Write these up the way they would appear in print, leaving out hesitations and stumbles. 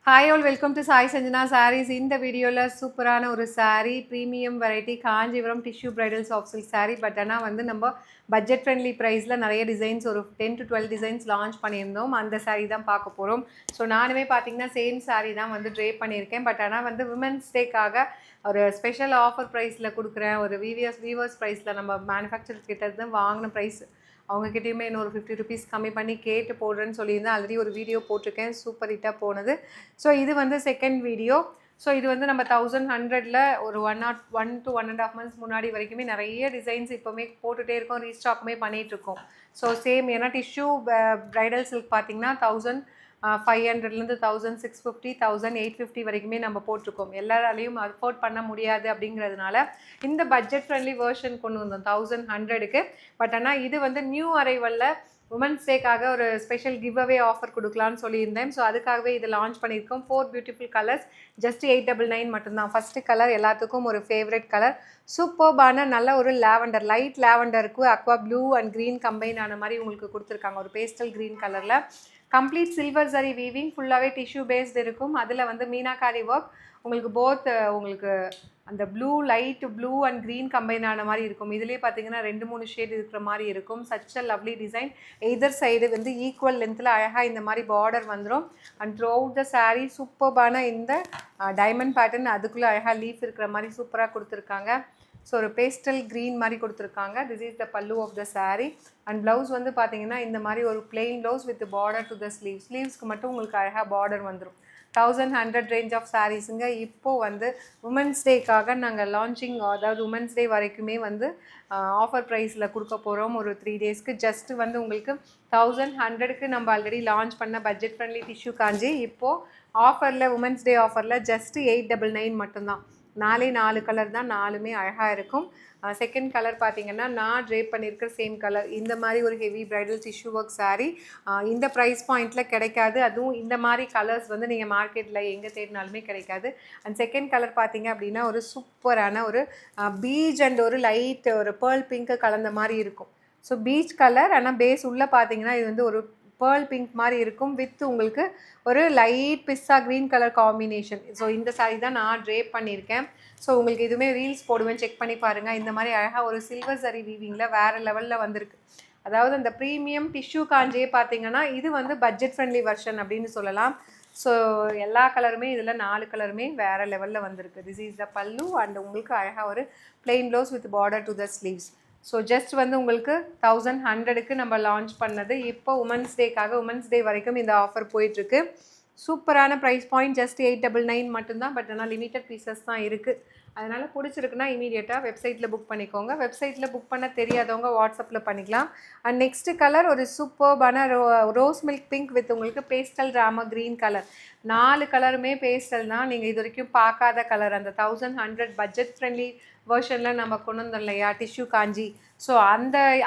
Hi all, welcome to Sai Sanjana Sarees. இந்த வீடியோல சூப்பரான ஒரு saree premium variety Kanchipuram tissue bridal soft silk saree. But ஆனால் வந்து நம்ம பட்ஜெட் ஃப்ரெண்ட்லி ப்ரைஸில் நிறைய டிசைன்ஸ் ஒரு 10 to 12 டிசைன்ஸ் லான்ச் பண்ணியிருந்தோம். அந்த saree தான் பார்க்க போகிறோம். ஸோ நானுமே பார்த்தீங்கன்னா சேம் saree தான் வந்து ட்ரேப் பண்ணியிருக்கேன். பட் ஆனால் வந்து விமன்ஸ் டேக்காக ஒரு ஸ்பெஷல் ஆஃபர் ப்ரைஸில் கொடுக்குறேன். ஒரு வீவர்ஸ் ப்ரைஸில் நம்ம மேனுஃபேக்சர் கிட்ட வாங்கின ப்ரைஸ் அவங்கக்கிட்டையுமே இன்னொரு 50 ருபீஸ் கம்மி பண்ணி கேட்டு போடுறேன்னு சொல்லியிருந்தேன். ஆல்ரெடி ஒரு வீடியோ போட்டிருக்கேன், சூப்பர் ஹிட்டாக போனது. ஸோ இது வந்து செகண்ட் வீடியோ. ஸோ இது வந்து நம்ம 1100ல் ஒரு 1 to 1.5 months முன்னாடி வரைக்குமே நிறைய டிசைன்ஸ் இப்போவுமே போட்டுகிட்டே இருக்கோம், ரீஸ்டாக்குமே பண்ணிகிட்ருக்கோம். ஸோ சேம் ஏன்னா டிஷ்யூ ப்ரைடல் சில்க் பார்த்திங்கன்னா 1500லேருந்து 1650 1850 வரைக்குமே நம்ம போட்டிருக்கோம். எல்லாராலையும் அஃபோர்ட் பண்ண முடியாது அப்படிங்கிறதுனால இந்த பட்ஜெட் ஃப்ரெண்ட்லி வேர்ஷன் கொண்டு வந்தோம் 1100க்கு. பட் ஆனால் இது வந்து நியூ அரைவலில் உமன்ஸ் டேக்காக ஒரு ஸ்பெஷல் கிவ் அவே ஆஃபர் கொடுக்கலான்னு சொல்லியிருந்தேன். ஸோ அதுக்காகவே இது லான்ச் பண்ணியிருக்கோம். 4 பியூட்டிஃபுல் கலர்ஸ், ஜஸ்ட் 899 மட்டும்தான். ஃபஸ்ட்டு கலர் எல்லாத்துக்கும் ஒரு ஃபேவரட் கலர், சூப்பர்பான நல்ல ஒரு லாவெண்டர், லைட் லாவெண்டருக்கு aqua blue and green combine ஆன மாதிரி உங்களுக்கு கொடுத்துருக்காங்க. ஒரு பேஸ்டல் க்ரீன் கலரில் கம்ப்ளீட் சில்வர் சரி வீவிங், ஃபுல்லாகவே டிஷ்யூ பேஸ்டு இருக்கும். அதில் வந்து மீனாகாரி ஒர்க் உங்களுக்கு உங்களுக்கு அந்த blue light blue and green combine ஆன மாதிரி இருக்கும். இதுலேயே பார்த்தீங்கன்னா 2-3 ஷேட் இருக்கிற மாதிரி இருக்கும். Such a lovely design. Either side வந்து ஈக்குவல் லென்த்தில் அழகாக இந்த மாதிரி பார்டர் வந்துடும். And throughout the sari சூப்பர்பான இந்த டைமண்ட் பேட்டர்ன், அதுக்குள்ளே அழகாக லீஃப் இருக்கிற மாதிரி சூப்பராக கொடுத்துருக்காங்க. ஸோ ஒரு பேஸ்டல் க்ரீன் மாதிரி கொடுத்துருக்காங்க. This is the pallu of the sari. And blouse வந்து பார்த்தீங்கன்னா இந்த மாதிரி ஒரு plain blouse with border to the ஸ்லீவ்ஸ்க்கு மட்டும் உங்களுக்கு அழகாக பார்டர் வந்துடும். 1100 ரேஞ்ச் ஆஃப் சாரீஸுங்க. இப்போது வந்து உமன்ஸ் டேக்காக நாங்கள் லான்ச்சிங், அதாவது உமன்ஸ் டே வரைக்குமே வந்து ஆஃபர் ப்ரைஸில் கொடுக்க போகிறோம். ஒரு 3 டேஸ்க்கு ஜஸ்ட் வந்து உங்களுக்கு 1100க்கு நம்ம ஆல்ரெடி லான்ச் பண்ண பட்ஜெட் ஃப்ரெண்ட்லி டிஷ்யூ காஞ்சி இப்போது ஆஃபரில் உமன்ஸ் டே ஆஃபரில் ஜஸ்ட்டு 899 மட்டும்தான். 4 கலர் தான், 4மே அழகாக இருக்கும். செகண்ட் கலர் பார்த்தீங்கன்னா நான் ட்ரேப் பண்ணியிருக்கிற சேம் கலர், இந்த மாதிரி ஒரு heavy bridal tissue work sari. இந்த ப்ரைஸ் பாயிண்டில் கிடைக்காது. அதுவும் இந்த மாதிரி கலர்ஸ் வந்து நீங்கள் மார்க்கெட்டில் எங்கே தேடினாலுமே கிடைக்காது. அண்ட் செகண்ட் கலர் பார்த்தீங்க அப்படின்னா ஒரு சூப்பரான ஒரு பீச் அண்ட் ஒரு லைட் ஒரு பேர்ல் பிங்க்கு கலந்த மாதிரி இருக்கும். ஸோ பீச் கலர், ஆனால் பேஸ் உள்ளே பார்த்தீங்கன்னா இது வந்து ஒரு பேர்ல் பிங்க் மாதிரி இருக்கும் வித் உங்களுக்கு ஒரு light pizza green colour combination. So இந்த சாரீ தான் நான் ட்ரேப் பண்ணியிருக்கேன். ஸோ உங்களுக்கு இதுவுமே ரீல்ஸ் போடுவேன், செக் பண்ணி பாருங்கள். இந்த மாதிரி அழகாக ஒரு சில்வர் சரி வீவிங்கில் வேறு லெவலில் வந்திருக்கு. அதாவது அந்த ப்ரீமியம் டிஷ்யூ காஞ்சியே பார்த்தீங்கன்னா இது வந்து பட்ஜெட் ஃப்ரெண்ட்லி வெர்ஷன் அப்படின்னு சொல்லலாம். ஸோ எல்லா கலருமே இதில் 4 கலருமே வேறு லெவலில் வந்திருக்கு. திஸ் இஸ் த பல்லு அண்ட் உங்களுக்கு அழகாக ஒரு plain blouse with border to the sleeves. So just வந்து உங்களுக்கு 1100க்கு நம்ம லான்ச் பண்ணது. இப்போ உமன்ஸ் டேக்காக உமன்ஸ் டே வரைக்கும் இந்த ஆஃபர் போயிட்டுருக்கு. சூப்பரான ப்ரைஸ் பாயிண்ட், ஜஸ்ட் 899 மட்டும்தான். பட் ஆனால் லிமிட்டட் பீசஸ் தான் இருக்குது. அதனால் பிடிச்சிருக்குன்னா இமீடியட்டாக வெப்சைட்டில் புக் பண்ணிக்கோங்க. வெப்சைட்டில் புக் பண்ண தெரியாதவங்க வாட்ஸ்அப்பில் பண்ணிக்கலாம். அண்ட் நெக்ஸ்ட்டு கலர் ஒரு சூப்பர்பான ரோஸ் மில்க் பிங்க் வித் உங்களுக்கு பேஸ்டல் ராம க்ரீன் கலர். 4 கலருமே பேஸ்டல் தான். நீங்கள் இது வரைக்கும் பார்க்காத கலர். அந்த 1100 பட்ஜெட் ஃப்ரெண்ட்லி வேர்ஷனில் நம்ம கொண்டு வந்தோம் இல்லையா டிஷ்யூ காஞ்சி. ஸோ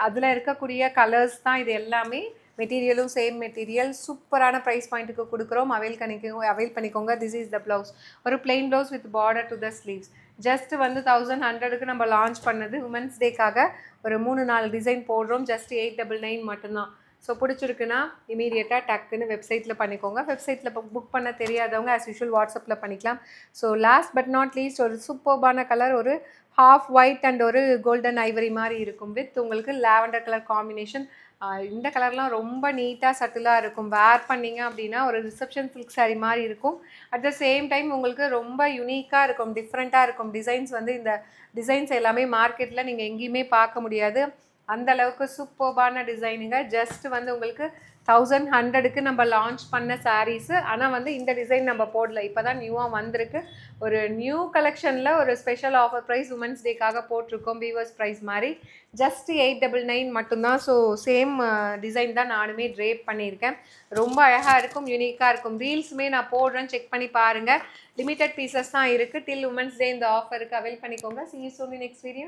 அதில் இருக்கக்கூடிய கலர்ஸ் தான் இது எல்லாமே. மெட்டீரியலும் சேம் மெட்டீரியல். சூப்பரான ப்ரைஸ் பாயிண்ட்டுக்கு கொடுக்குறோம். அவைல் பண்ணிக்கோங்க. திஸ் இஸ் த ப்ளவுஸ், ஒரு plain blouse with border to the sleeves. Just வந்து 1100க்கு நம்ம லான்ச் பண்ணது. உமன்ஸ் டேக்காக ஒரு 3-4 டிசைன் போடுறோம். ஜஸ்ட் 899 மட்டும்தான். ஸோ பிடிச்சிருக்குன்னா இமீடியட்டாக டக்குன்னு வெப்சைட்டில் பண்ணிக்கோங்க. வெப்சைட்டில் புக் பண்ண தெரியாதவங்க ஆஸ் யூஷுவல் வாட்ஸ்அப்பில் பண்ணிக்கலாம். So last but not least ஒரு சூப்பர்பான கலர், ஒரு ஹாஃப் ஒயிட் அண்ட் ஒரு கோல்டன் ஐவரி மாதிரி இருக்கும் வித் உங்களுக்கு லாவெண்டர் கலர் காம்பினேஷன். இந்த கலர்லாம் ரொம்ப நீட்டாக சட்டிலாக இருக்கும். வேர் பண்ணிங்க அப்படின்னா ஒரு ரிசப்ஷன் சில்க் சாரீ மாதிரி இருக்கும். அட் த சேம் டைம் உங்களுக்கு ரொம்ப யூனிக்காக இருக்கும், டிஃப்ரெண்ட்டாக இருக்கும். டிசைன்ஸ் வந்து இந்த டிசைன்ஸ் எல்லாமே மார்க்கெட்டில் நீங்கள் எங்கேயுமே பார்க்க முடியாது. அந்த அளவுக்கு சூப்பர்பான டிசைனுங்க. ஜஸ்ட் வந்து உங்களுக்கு 1100க்கு நம்ம லான்ச் பண்ண சாரீஸு. ஆனால் வந்து இந்த டிசைன் நம்ம போடல, இப்போ தான் நியூவாக வந்திருக்கு. ஒரு நியூ கலெக்ஷனில் ஒரு ஸ்பெஷல் ஆஃபர் ப்ரைஸ் உமன்ஸ் டேக்காக போட்டிருக்கோம், வீவர்ஸ் ப்ரைஸ் மாதிரி. ஜஸ்ட் 899 மட்டும்தான். ஸோ சேம் டிசைன் தான் நானுமே ட்ரேப் பண்ணியிருக்கேன். ரொம்ப அழகாக இருக்கும், யூனிக்காக இருக்கும். ரீல்ஸுமே நான் போடுறேன், செக் பண்ணி பாருங்கள். லிமிட்டட் பீசஸ் தான் இருக்குது. டில் உமன்ஸ் டே இந்த ஆஃபருக்கு அவைல் பண்ணிக்கோங்க. See you soon in next video.